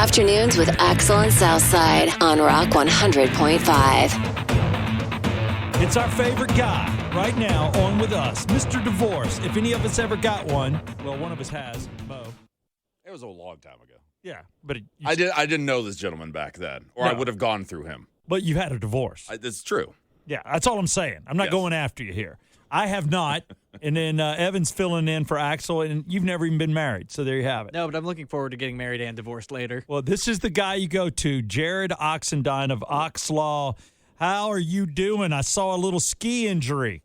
Afternoons with Axel and Southside on Rock 100.5. It's our favorite guy right now on with us, Mr. Divorce. If any of us ever got one, well, one of us has, Mo. It was a long time ago. Yeah, but I didn't know this gentleman back then, or No. I would have gone through him. But you had a divorce. It's true. Yeah, that's all I'm saying. I'm not going after you here. I have not, and then Evan's filling in for Axel, and you've never even been married, so there you have it. No, but I'm looking forward to getting married and divorced later. Well, this is the guy you go to, Jarrod Oxendine of Ox Law. How are you doing? I saw a little ski injury.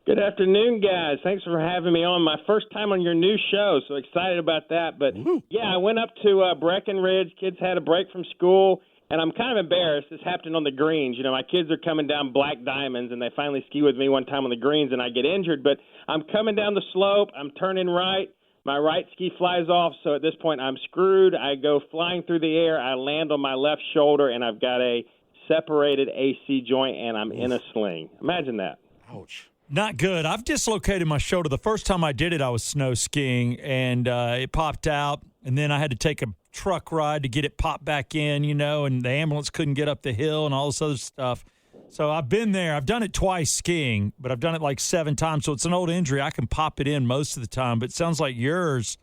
Good afternoon, guys. Thanks for having me on. My first time on your new show, so excited about that. But, yeah, I went up to Breckenridge. Kids had a break from school, and I'm kind of embarrassed. This happened on the greens. You know, my kids are coming down Black Diamonds, and they finally ski with me one time on the greens, and I get injured. But I'm coming down the slope. I'm turning right. My right ski flies off, so at this point I'm screwed. I go flying through the air. I land on my left shoulder, and I've got a separated AC joint, and I'm in a sling. Imagine that. Ouch. Not good. I've dislocated my shoulder. The first time I did it, I was snow skiing, and it popped out, and then I had to take a truck ride to get it popped back in, you know, and the ambulance couldn't get up the hill and all this other stuff. So I've been there. I've done it twice skiing, but I've done it like 7 times, so it's an old injury. I can pop it in most of the time, but it sounds like yours.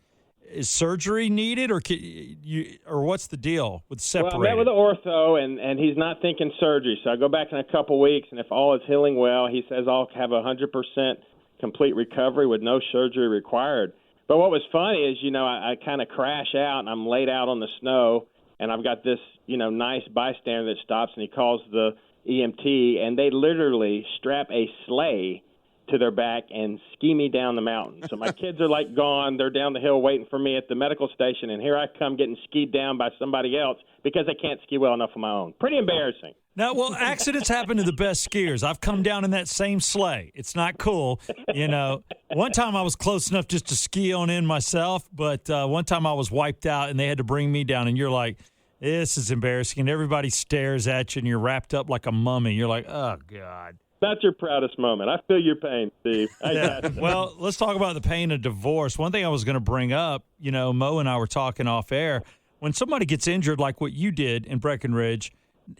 Is surgery needed, or what's the deal with separating? Well, I met with the ortho, and he's not thinking surgery. So I go back in a couple weeks, and if all is healing well, he says I'll have 100% complete recovery with no surgery required. But what was funny is, you know, I kind of crash out, and I'm laid out on the snow, and I've got this, you know, nice bystander that stops, and he calls the EMT, and they literally strap a sleigh to their back and ski me down the mountain. So my kids are like gone. They're down the hill waiting for me at the medical station, and here I come getting skied down by somebody else because I can't ski well enough on my own. Pretty embarrassing. Now, well, accidents happen to the best skiers. I've come down in that same sleigh. It's not cool. You know, one time I was close enough just to ski on in myself, but one time I was wiped out, and they had to bring me down, and you're like, this is embarrassing. And everybody stares at you, and you're wrapped up like a mummy. You're like, oh, God. Not your proudest moment. I feel your pain, Steve. Well, let's talk about the pain of divorce. One thing I was going to bring up, you know, Mo and I were talking off air. When somebody gets injured like what you did in Breckenridge,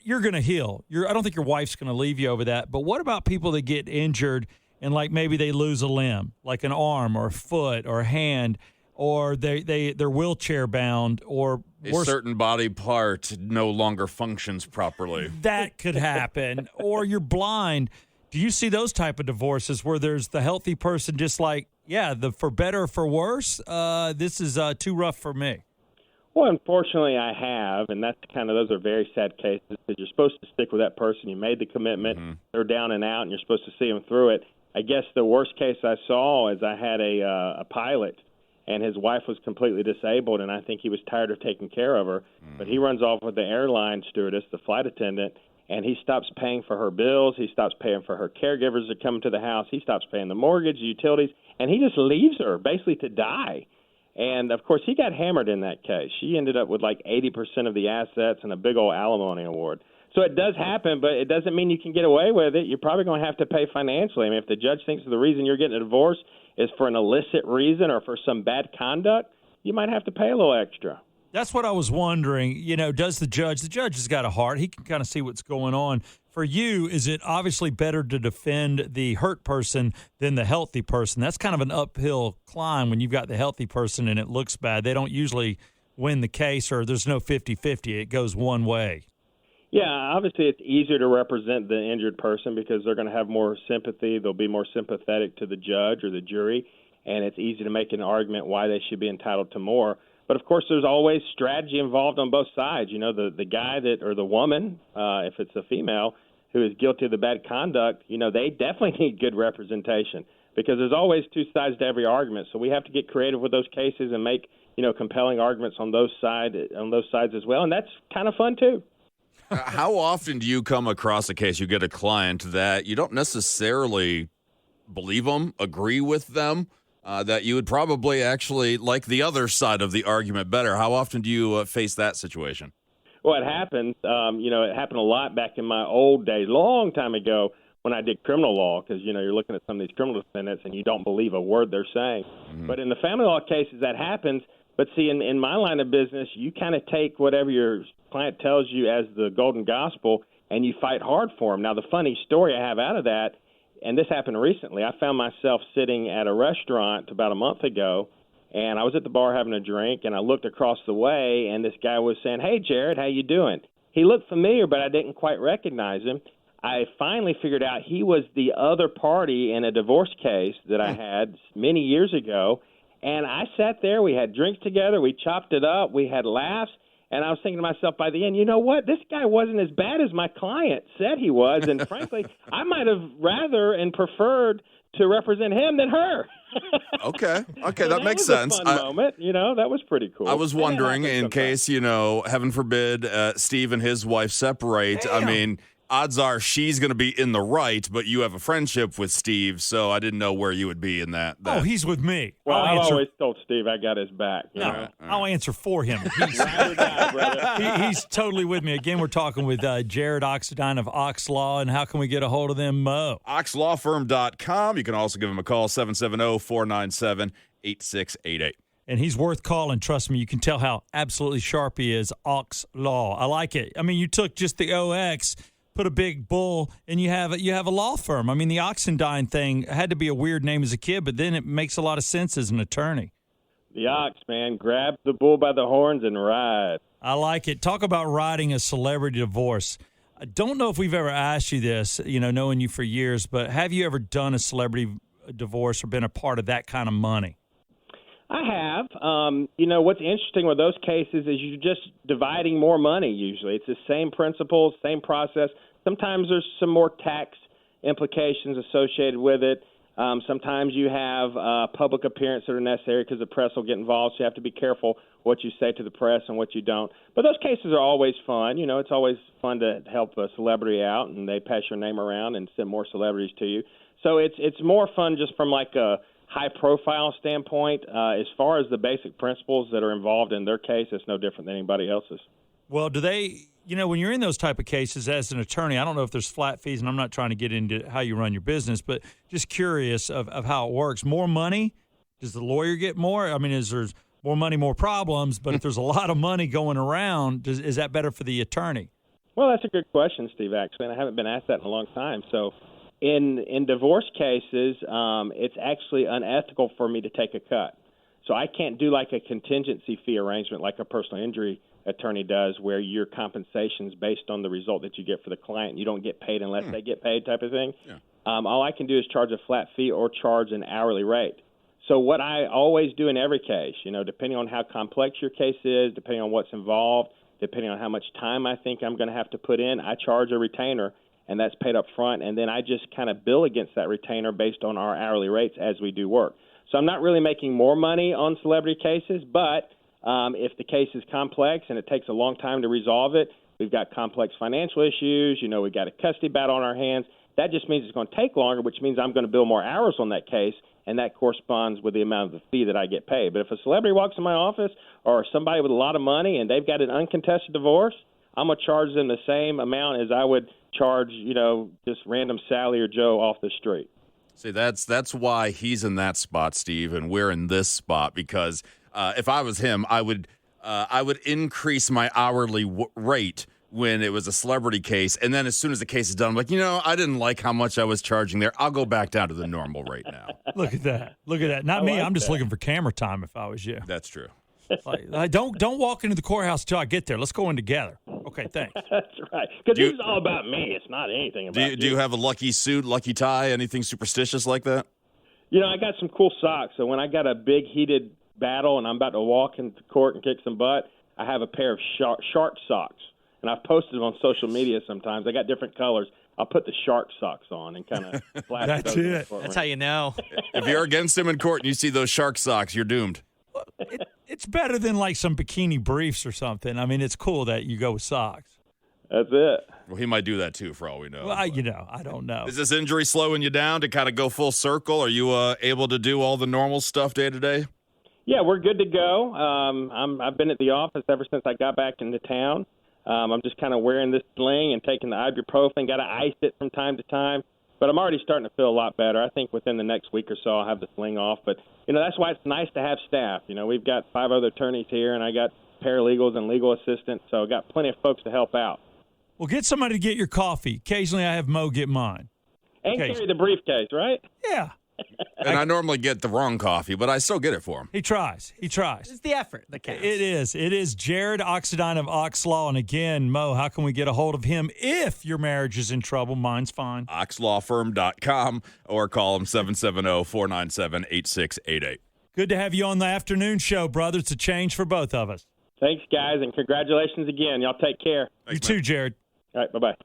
you're going to heal. I don't think your wife's going to leave you over that. But what about people that get injured and like maybe they lose a limb, like an arm or a foot or a hand, or they're wheelchair bound, or a certain body part no longer functions properly? That could happen. Or you're blind. Do you see those type of divorces where there's the healthy person just like, yeah, the for better or for worse, this is too rough for me? Well, unfortunately, I have, and those are very sad cases because you're supposed to stick with that person. You made the commitment. They're down and out, and you're supposed to see them through it. I guess the worst case I saw is I had a pilot, and his wife was completely disabled, and I think he was tired of taking care of her. But he runs off with the airline stewardess, the flight attendant, and he stops paying for her bills. He stops paying for her caregivers that come to the house. He stops paying the mortgage, the utilities, and he just leaves her basically to die. And, of course, he got hammered in that case. She ended up with like 80% of the assets and a big old alimony award. So it does happen, but it doesn't mean you can get away with it. You're probably going to have to pay financially. I mean, if the judge thinks the reason you're getting a divorce is for an illicit reason or for some bad conduct, you might have to pay a little extra. That's what I was wondering. You know, does the judge has got a heart. He can kind of see what's going on. For you, is it obviously better to defend the hurt person than the healthy person? That's kind of an uphill climb when you've got the healthy person and it looks bad. They don't usually win the case, or there's no 50-50. It goes one way. Yeah, obviously it's easier to represent the injured person because they're going to have more sympathy. They'll be more sympathetic to the judge or the jury, and it's easy to make an argument why they should be entitled to more. But, of course, there's always strategy involved on both sides. You know, the guy that or the woman, if it's a female, who is guilty of the bad conduct, you know, they definitely need good representation because there's always two sides to every argument. So we have to get creative with those cases and make, you know, compelling arguments on those sides as well. And that's kind of fun, too. How often do you come across a case, you get a client that you don't necessarily believe them, agree with them, that you would probably actually like the other side of the argument better? How often do you face that situation? Well, it happens. It happened a lot back in my old days, long time ago when I did criminal law, because, you know, you're looking at some of these criminal defendants and you don't believe a word they're saying. But in the family law cases, that happens. But see, in my line of business, you kind of take whatever your client tells you as the golden gospel, and you fight hard for them. Now, the funny story I have out of that, and this happened recently, I found myself sitting at a restaurant about a month ago, and I was at the bar having a drink, and I looked across the way, and this guy was saying, "Hey, Jarrod, how you doing?" He looked familiar, but I didn't quite recognize him. I finally figured out he was the other party in a divorce case that I had many years ago. And I sat there. We had drinks together. We chopped it up. We had laughs. And I was thinking to myself by the end, you know what? This guy wasn't as bad as my client said he was. And frankly, I might have rather and preferred to represent him than her. Okay, So that makes sense. A fun moment. That was pretty cool. I was wondering, in sometimes. case, heaven forbid, Steve and his wife separate. Damn. I mean, odds are she's going to be in the right, but you have a friendship with Steve, so I didn't know where you would be in that. Oh, he's with me. Well, I'll I've answer. always told Steve I got his back. No, I'll answer for him. He's, Ride or die, brother. he's totally with me. Again, we're talking with Jarrod Oxendine of Ox Law, and how can we get a hold of them, Mo? OxLawFirm.com. You can also give him a call, 770-497-8688. And he's worth calling. Trust me, you can tell how absolutely sharp he is. Ox Law. I like it. I mean, you took just the OX, put a big bull, and you have a law firm. I mean, the Oxendine thing had to be a weird name as a kid, but then it makes a lot of sense as an attorney. The ox, man. Grab the bull by the horns and ride. I like it. Talk about riding a celebrity divorce. I don't know if we've ever asked you this, knowing you for years, but have you ever done a celebrity divorce or been a part of that kind of money? I have. What's interesting with those cases is you're just dividing more money usually. It's the same principles, same process. Sometimes there's some more tax implications associated with it. Sometimes you have public appearances that are necessary because the press will get involved, so you have to be careful what you say to the press and what you don't. But those cases are always fun. It's always fun to help a celebrity out, and they pass your name around and send more celebrities to you. So it's more fun just from like a high-profile standpoint. As far as the basic principles that are involved in their case, it's no different than anybody else's. Well, do they, when you're in those type of cases as an attorney, I don't know if there's flat fees, and I'm not trying to get into how you run your business, but just curious of how it works. More money? Does the lawyer get more? I mean, is there more money, more problems? But if there's a lot of money going around, is that better for the attorney? Well, that's a good question, Steve, actually, and I haven't been asked that in a long time. So in divorce cases, it's actually unethical for me to take a cut. So I can't do like a contingency fee arrangement like a personal injury attorney does, where your compensation is based on the result that you get for the client. You don't get paid unless they get paid type of thing. Yeah. All I can do is charge a flat fee or charge an hourly rate. So what I always do in every case, depending on how complex your case is, depending on what's involved, depending on how much time I think I'm going to have to put in, I charge a retainer, and that's paid up front, and then I just kind of bill against that retainer based on our hourly rates as we do work. So I'm not really making more money on celebrity cases, but if the case is complex and it takes a long time to resolve it, we've got complex financial issues, we've got a custody battle on our hands, that just means it's going to take longer, which means I'm going to bill more hours on that case, and that corresponds with the amount of the fee that I get paid. But if a celebrity walks in my office or somebody with a lot of money and they've got an uncontested divorce, I'm going to charge them the same amount as I would charge, just random Sally or Joe off the street. See, that's why he's in that spot, Steve, and we're in this spot, because if I was him, I would increase my hourly rate when it was a celebrity case, and then as soon as the case is done, I'm like, I didn't like how much I was charging there. I'll go back down to the normal rate now. Look at that. Look at that. Not me. I'm just looking for camera time if I was you. That's true. Like, don't walk into the courthouse till I get there. Let's go in together. Okay, thanks. That's right. Because this is all about me. It's not anything about you. Do you have a lucky suit, lucky tie, anything superstitious like that? I got some cool socks. So when I got a big heated battle and I'm about to walk into court and kick some butt, I have a pair of shark socks. And I've posted them on social media sometimes. I got different colors. I'll put the shark socks on and kind of flash That's those. it. That's how you know. If you're against him in court and you see those shark socks, you're doomed. It's better than like some bikini briefs or something. I mean, it's cool that you go with socks. That's it. Well, he might do that too, for all we know. Well, I don't know. Is this injury slowing you down to kind of go full circle? Are you able to do all the normal stuff day to day? Yeah, we're good to go. I've been at the office ever since I got back into town. I'm just kind of wearing this sling and taking the ibuprofen. Got to ice it from time to time. But I'm already starting to feel a lot better. I think within the next week or so I'll have the sling off. But, that's why it's nice to have staff. We've got 5 other attorneys here, and I got paralegals and legal assistants, so I got plenty of folks to help out. Well, get somebody to get your coffee. Occasionally I have Mo get mine. And carry the briefcase, right? Yeah. And I normally get the wrong coffee, but I still get it for him. He tries. It's the effort that counts. It is. It is Jarrod Oxendine of Ox Law. And again, Mo, how can we get a hold of him if your marriage is in trouble? Mine's fine. OxLawFirm.com or call him 770-497-8688. Good to have you on the afternoon show, brother. It's a change for both of us. Thanks, guys, and congratulations again. Y'all take care. Thanks, you too, Jarrod. All right, bye-bye.